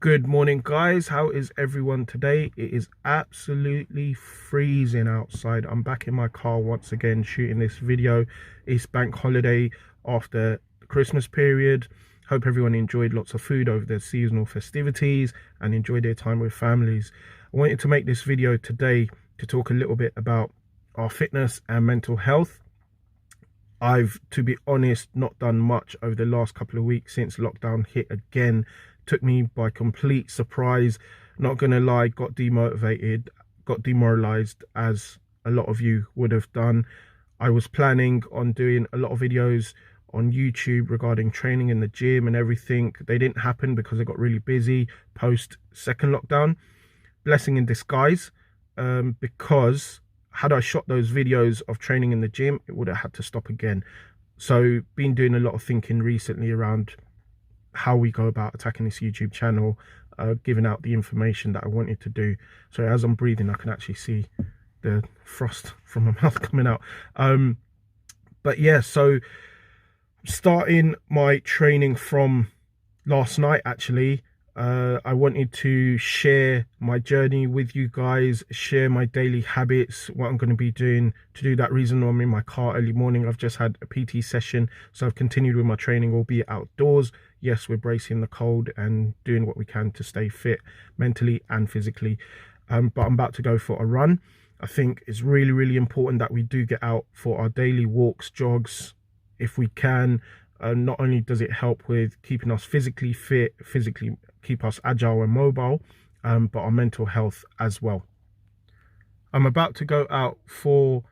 Good morning, guys. How is everyone today? It is absolutely freezing outside. I'm back in my car once again shooting this video. It's bank holiday after the Christmas period. Hope everyone enjoyed lots of food over the seasonal festivities and enjoyed their time with families. I wanted to make this video today to talk a little bit about our fitness and mental health. I've, to be honest, not done much over the last couple of weeks since lockdown hit again. Took me by complete surprise. Not gonna lie, got demotivated, got demoralized, as a lot of you would have done. I was planning on doing a lot of videos on YouTube regarding training in the gym and everything. They didn't happen because I got really busy post second lockdown. Blessing in disguise, because had I shot those videos of training in the gym, it would have had to stop again. So been doing a lot of thinking recently around how we go about attacking this YouTube channel, giving out the information that I wanted to do. So as I'm breathing, I can actually see the frost from my mouth coming out. But yeah, so starting my training from last night, actually, I wanted to share my journey with you guys, share my daily habits, what I'm going to be doing. To do that reason, I'm in my car early morning. I've just had a PT session, so I've continued with my training, albeit outdoors. Yes, we're bracing the cold and doing what we can to stay fit mentally and physically. But I'm about to go for a run. I think it's really, really important that we do get out for our daily walks, jogs, if we can. Not only does it help with keeping us physically fit, physically keep us agile and mobile, but our mental health as well. I'm about to go out for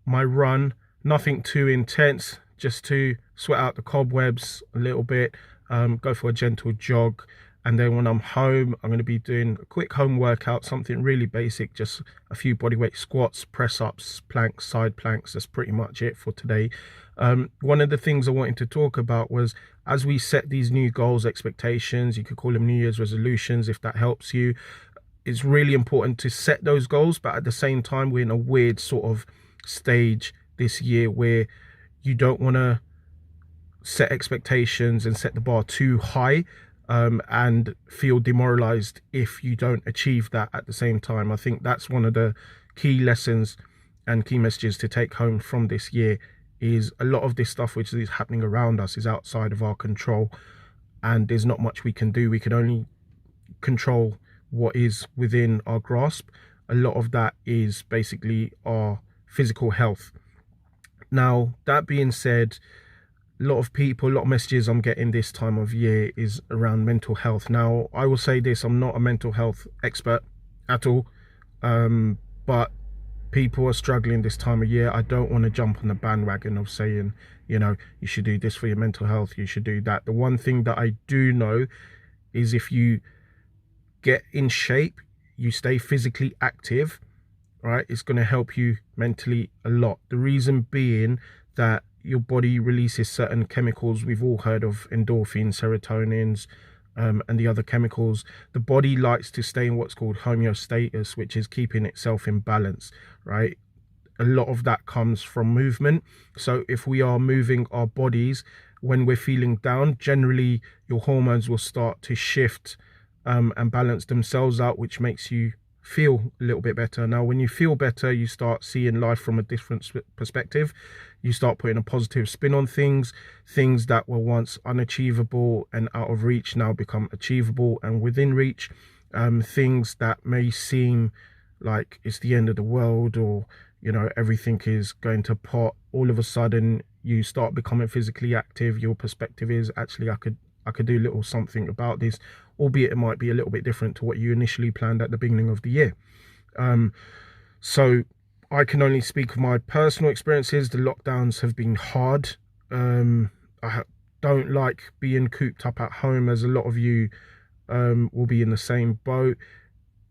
my run. Nothing too intense, just to sweat out the cobwebs a little bit, go for a gentle jog. And then when I'm home, I'm going to be doing a quick home workout, something really basic, just a few bodyweight squats, press ups, planks, side planks. That's pretty much it for today. One of the things I wanted to talk about was, as we set these new goals, expectations, you could call them New Year's resolutions if that helps you. It's really important to set those goals, but at the same time, we're in a weird sort of stage this year where you don't want to set expectations and set the bar too high, and feel demoralized if you don't achieve that at the same time. I think that's one of the key lessons and key messages to take home from this year, is a lot of this stuff which is happening around us is outside of our control, and there's not much we can do. We can only control what is within our grasp. A lot of that is basically our physical health. Now, that being said, a lot of people, a lot of messages I'm getting this time of year is around mental health. Now, I will say this, I'm not a mental health expert at all, but people are struggling this time of year. I don't want to jump on the bandwagon of saying, you know, you should do this for your mental health, you should do that. The one thing that I do know is, if you get in shape, you stay physically active, right, it's going to help you mentally a lot. The reason being that your body releases certain chemicals. We've all heard of endorphins, serotonins, and the other chemicals. The body likes to stay in what's called homeostasis, which is keeping itself in balance, right? A lot of that comes from movement. So if we are moving our bodies when we're feeling down, generally your hormones will start to shift and balance themselves out, which makes you feel a little bit better. Now, when you feel better, you start seeing life from a different perspective. You start putting a positive spin on things. Things that were once unachievable and out of reach now become achievable and within reach. Things that may seem like it's the end of the world, or, you know, everything is going to pot, all of a sudden you start becoming physically active. Your perspective is, actually, I could do a little something about this, albeit it might be a little bit different to what you initially planned at the beginning of the year. So I can only speak of my personal experiences. The lockdowns have been hard. I don't like being cooped up at home, as a lot of you will be in the same boat.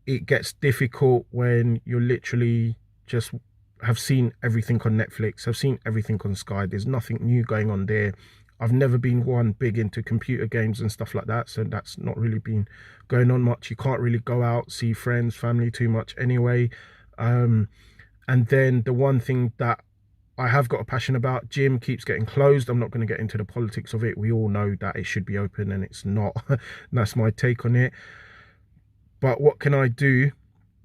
It gets difficult when you're literally just have seen everything on Netflix, have seen everything on Sky. There's nothing new going on there. I've never been one big into computer games and stuff like that, so that's not really been going on much. You can't really go out, see friends, family too much anyway. And then the one thing that I have got a passion about. Gym keeps getting closed. I'm not going to get into the politics of it. We all know that it should be open and it's not. That's my take on it. But what can I do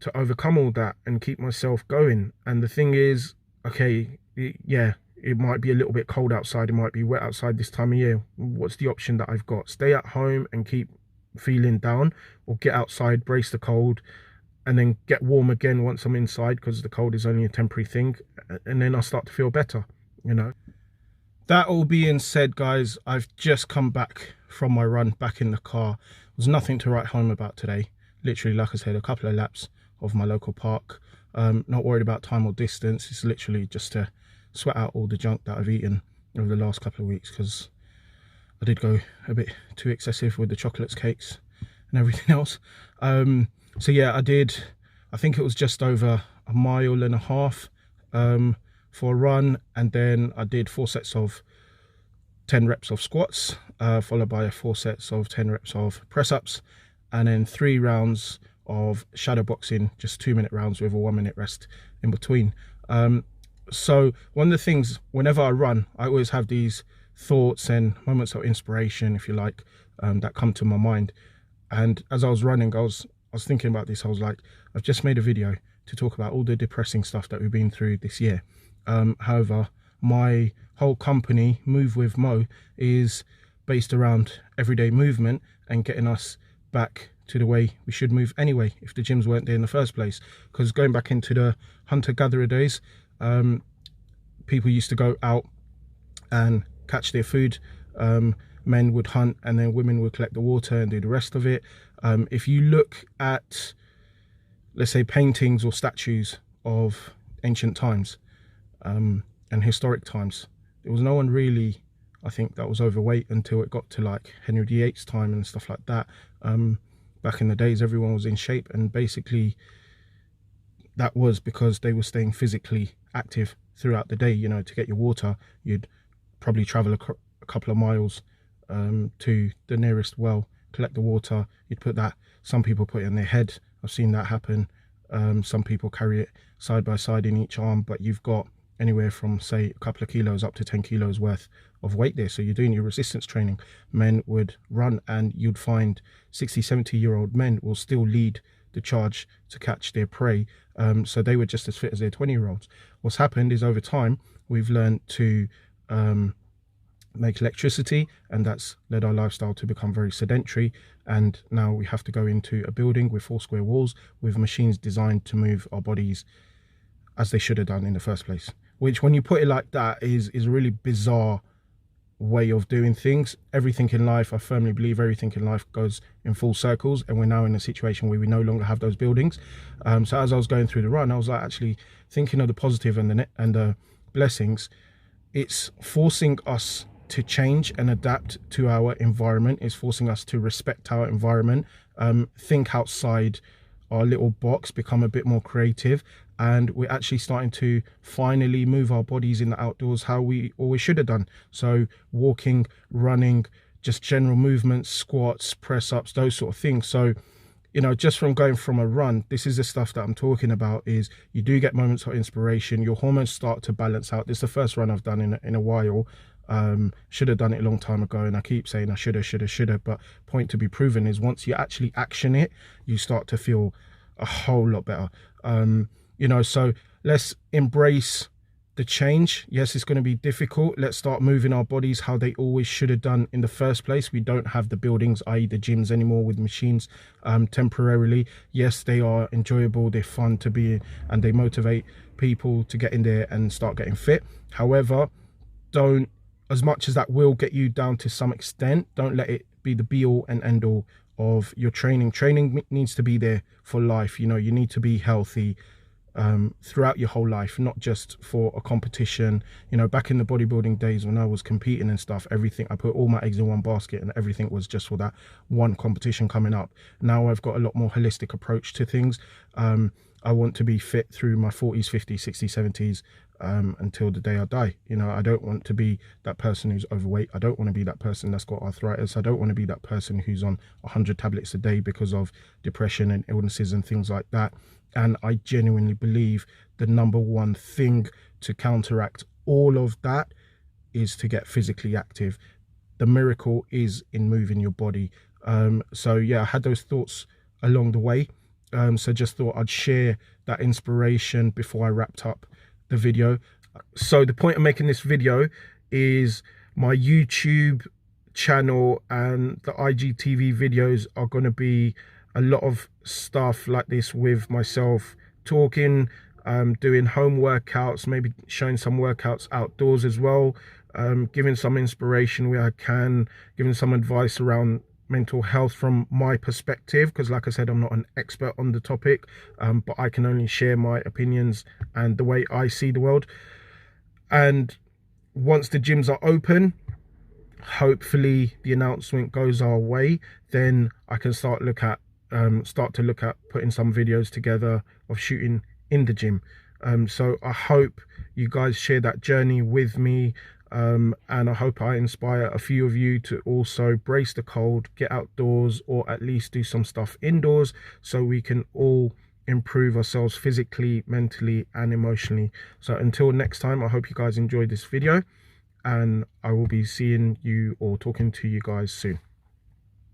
to overcome all that and keep myself going? And the thing is, okay, yeah, it might be a little bit cold outside, it might be wet outside this time of year. What's the option that I've got? Stay at home and keep feeling down, or get outside, brace the cold, and then get warm again once I'm inside, because the cold is only a temporary thing, and then I start to feel better, you know. That all being said, guys, I've just come back from my run, back in the car. There's nothing to write home about today. Literally, like I said, a couple of laps of my local park. Not worried about time or distance. It's literally just to sweat out all the junk that I've eaten over the last couple of weeks, because I did go a bit too excessive with the chocolates, cakes and everything else. So yeah, I think it was just over 1.5 miles for a run, and then I did 4 sets of 10 reps of squats, followed by 4 sets of 10 reps of press-ups, and then 3 rounds of shadow boxing, just 2-minute rounds with a 1-minute rest in between. So one of the things, whenever I run, I always have these thoughts and moments of inspiration, if you like, that come to my mind. And as I was running, I was thinking about this. I was like, I've just made a video to talk about all the depressing stuff that we've been through this year. However, my whole company, Move with Mo, is based around everyday movement and getting us back to the way we should move anyway, if the gyms weren't there in the first place. Because going back into the hunter-gatherer days, people used to go out and catch their food. Men would hunt, and then women would collect the water and do the rest of it. If you look at, let's say, paintings or statues of ancient times and historic times, there was no one really, I think, that was overweight until it got to like Henry VIII's time and stuff like that. Back in the days, everyone was in shape, and basically that was because they were staying physically active throughout the day. You know, to get your water, you'd probably travel a couple of miles to the nearest well, collect the water. You'd put that, some people put it in their head. I've seen that happen. Some people carry it side by side in each arm, but you've got anywhere from, say, a couple of kilos up to 10 kilos worth of weight there. So you're doing your resistance training. Men would run, and you'd find 60-70-year-old men will still lead the charge to catch their prey. So they were just as fit as their 20-year-olds. What's happened is, over time, we've learned to make electricity, and that's led our lifestyle to become very sedentary. And now we have to go into a building with 4 square walls with machines designed to move our bodies as they should have done in the first place, which, when you put it like that, is a really bizarre way of doing things. Everything in life, I firmly believe, everything in life goes in full circles, and we're now in a situation where we no longer have those buildings. So as I was going through the run, I was like actually thinking of the positive and the blessings. It's forcing us to change and adapt to our environment. It's forcing us to respect our environment, think outside our little box, become a bit more creative, and we're actually starting to finally move our bodies in the outdoors how we always should have done. So walking, running, just general movements, squats, press ups, those sort of things. So, you know, just from going from a run, this is the stuff that I'm talking about. Is you do get moments of inspiration, your hormones start to balance out. This is the first run I've done in a while. Should have done it a long time ago, and I keep saying I should have, but point to be proven is, once you actually action it, you start to feel a whole lot better. You know, so let's embrace the change. Yes, it's going to be difficult. Let's start moving our bodies how they always should have done in the first place. We don't have the buildings, i.e. the gyms, anymore with machines temporarily. Yes, they are enjoyable, they're fun to be in, and they motivate people to get in there and start getting fit. However, don't, as much as that will get you down to some extent, don't let it be the be all and end all of your training. Training needs to be there for life. You know, you need to be healthy throughout your whole life, not just for a competition. You know, back in the bodybuilding days when I was competing and stuff, everything, I put all my eggs in one basket, and everything was just for that one competition coming up. Now I've got a lot more holistic approach to things. I want to be fit through my 40s, 50s, 60s, 70s, until the day I die. You know, I don't want to be that person who's overweight. I don't want to be that person that's got arthritis. I don't want to be that person who's on 100 tablets a day because of depression and illnesses and things like that. And I genuinely believe the number one thing to counteract all of that is to get physically active. The miracle is in moving your body. So yeah, I had those thoughts along the way. So just thought I'd share that inspiration before I wrapped up the video. So the point of making this video is my YouTube channel and the IGTV videos are going to be a lot of stuff like this with myself talking, doing home workouts, maybe showing some workouts outdoors as well, giving some inspiration where I can, giving some advice around mental health from my perspective, because like I said, I'm not an expert on the topic, but I can only share my opinions and the way I see the world. And once the gyms are open, hopefully the announcement goes our way, then I can start to look at putting some videos together of shooting in the gym. So I hope you guys share that journey with me, and I hope I inspire a few of you to also brace the cold, get outdoors, or at least do some stuff indoors, so we can all improve ourselves physically, mentally, and emotionally. So until next time, I hope you guys enjoyed this video, and I will be seeing you or talking to you guys soon.